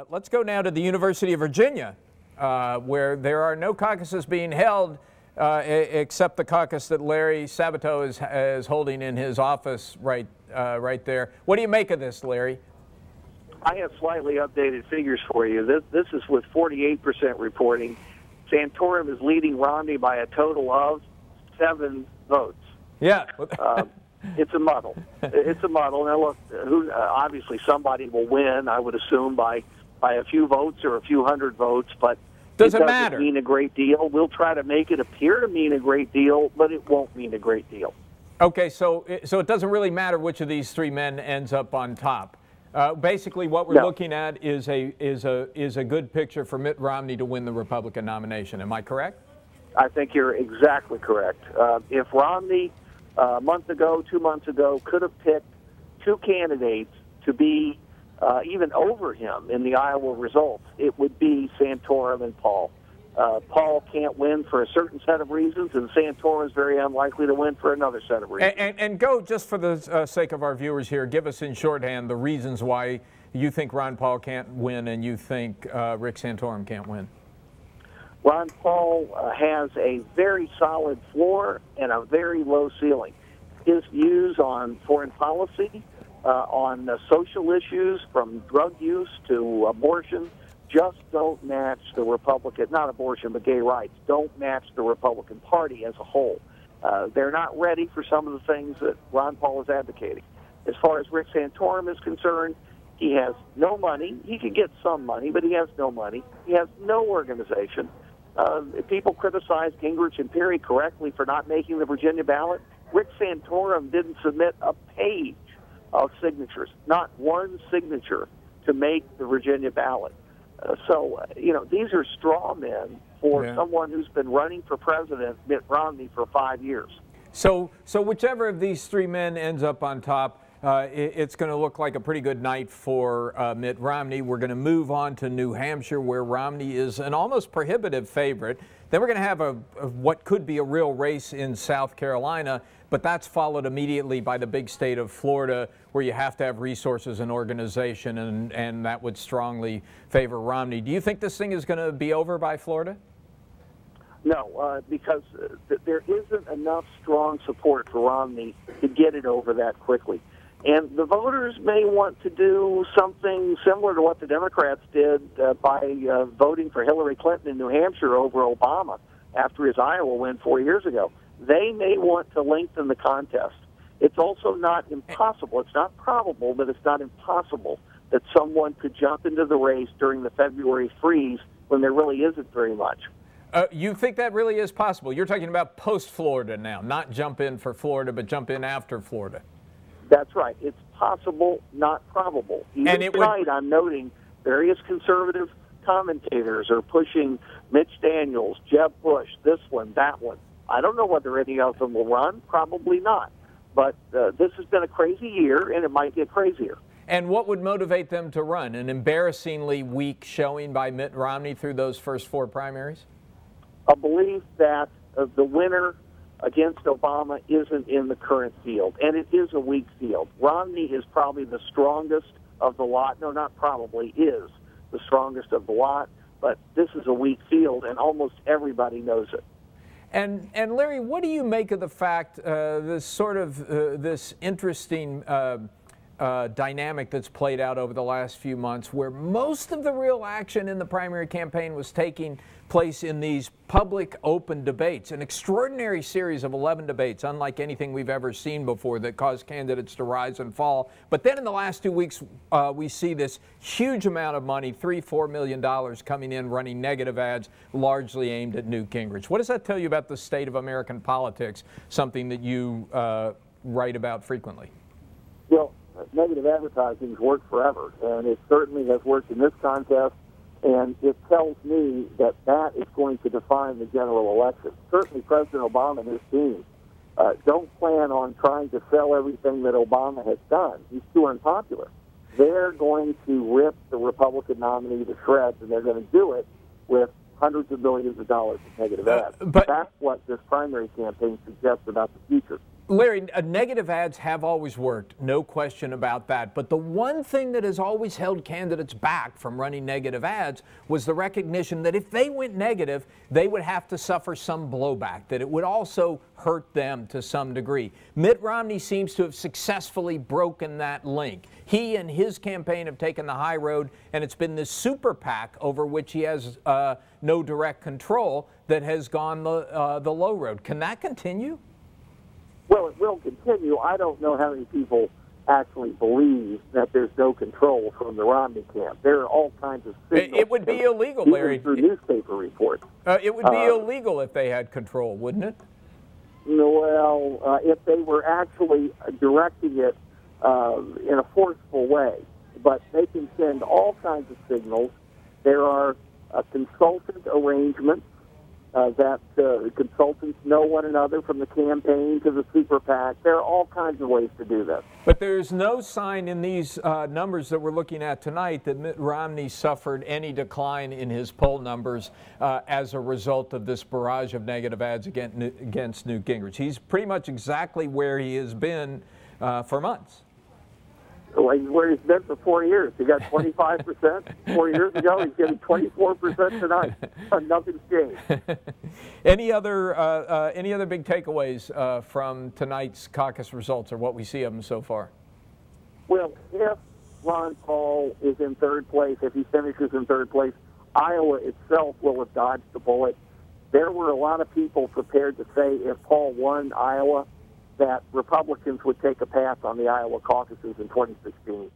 Let's go now to the University of Virginia, where there are no caucuses being held except the caucus that Larry Sabato is holding in his office right there. What do you make of this, Larry? I have slightly updated figures for you. This is with 48% reporting. Santorum is leading Romney by a total of 7 votes. Yeah. It's a muddle. It's a muddle. Now, look, obviously somebody will win, I would assume, by a few votes or a few hundred votes, but does it it doesn't matter? Mean a great deal. We'll try to make it appear to mean a great deal, but it won't mean a great deal. Okay, so it doesn't really matter which of these 3 men ends up on top. Basically, what we're looking at is a good picture for Mitt Romney to win the Republican nomination. Am I correct? I think you're exactly correct. If Romney a month ago, 2 months ago, could have picked 2 candidates to be even over him in the Iowa results, it would be Santorum and Paul. Paul can't win for a certain set of reasons, and Santorum is very unlikely to win for another set of reasons. And go, just for the sake of our viewers here, give us in shorthand the reasons why you think Ron Paul can't win and you think Rick Santorum can't win. Ron Paul has a very solid floor and a very low ceiling. His views on foreign policy, on social issues from drug use to abortion, just don't match the Republican, not abortion, but gay rights, don't match the Republican Party as a whole. They're not ready for some of the things that Ron Paul is advocating. As far as Rick Santorum is concerned, he has no money. He could get some money, but he has no money. He has no organization. People criticize Gingrich and Perry correctly for not making the Virginia ballot. Rick Santorum didn't submit a page of signatures, not one signature to make the Virginia ballot. These are straw men for someone who's been running for president, Mitt Romney, for 5 years. So whichever of these 3 men ends up on top, it's going to look like a pretty good night for Mitt Romney. We're going to move on to New Hampshire, where Romney is an almost prohibitive favorite. Then we're going to have what could be a real race in South Carolina, but that's followed immediately by the big state of Florida, where you have to have resources and organization, and that would strongly favor Romney. Do you think this thing is going to be over by Florida? No, because there isn't enough strong support for Romney to get it over that quickly. And the voters may want to do something similar to what the Democrats did by voting for Hillary Clinton in New Hampshire over Obama after his Iowa win 4 years ago. They may want to lengthen the contest. It's also not impossible. It's not probable, but it's not impossible that someone could jump into the race during the February freeze when there really isn't very much. You think that really is possible? You're talking about post-Florida now, not jump in for Florida, but jump in after Florida. That's right. It's possible, not probable. Even tonight, I'm noting various conservative commentators are pushing Mitch Daniels, Jeb Bush, this one, that one. I don't know whether any of them will run. Probably not. But this has been a crazy year, and it might get crazier. And what would motivate them to run? An embarrassingly weak showing by Mitt Romney through those first 4 primaries? A belief that the winner against Obama isn't in the current field, and it is a weak field. Romney is probably the strongest of the lot. No, not probably, is the strongest of the lot, but this is a weak field, and almost everybody knows it. And Larry, what do you make of the fact, this interesting dynamic that's played out over the last few months, where most of the real action in the primary campaign was taking place in these public open debates, an extraordinary series of 11 debates, unlike anything we've ever seen before, that caused candidates to rise and fall. But then in the last 2 weeks, we see this huge amount of money, $3–4 million coming in, running negative ads, largely aimed at Newt Gingrich. What does that tell you about the state of American politics, something that you write about frequently? Well, negative advertising has worked forever, and it certainly has worked in this contest, and it tells me that that is going to define the general election. Certainly President Obama and his team don't plan on trying to sell everything that Obama has done. He's too unpopular. They're going to rip the Republican nominee to shreds, and they're going to do it with hundreds of millions of dollars of negative ads. But that's what this primary campaign suggests about the future. Larry, negative ads have always worked, no question about that. But the one thing that has always held candidates back from running negative ads was the recognition that if they went negative, they would have to suffer some blowback, that it would also hurt them to some degree. Mitt Romney seems to have successfully broken that link. He and his campaign have taken the high road, and it's been this super PAC over which he has no direct control that has gone the low road. Can that continue? Well, it will continue. I don't know how many people actually believe that there's no control from the Romney camp. There are all kinds of signals. It would be illegal, Larry. Through newspaper reports. It would be illegal if they had control, wouldn't it? Well, if they were actually directing it in a forceful way. But they can send all kinds of signals. There are consultant arrangements that consultants know one another, from the campaign to the super PAC. There are all kinds of ways to do this. But there's no sign in these numbers that we're looking at tonight that Mitt Romney suffered any decline in his poll numbers as a result of this barrage of negative ads against Newt Gingrich. He's pretty much exactly where he has been for months. Where he's been for 4 years. He got 25% 4 years ago. He's getting 24% tonight. Nothing's changed. Any other big takeaways from tonight's caucus results, or what we see of them so far? Well, if Ron Paul is in third place, if he finishes in third place, Iowa itself will have dodged the bullet. There were a lot of people prepared to say if Paul won Iowa, that Republicans would take a pass on the Iowa caucuses in 2016.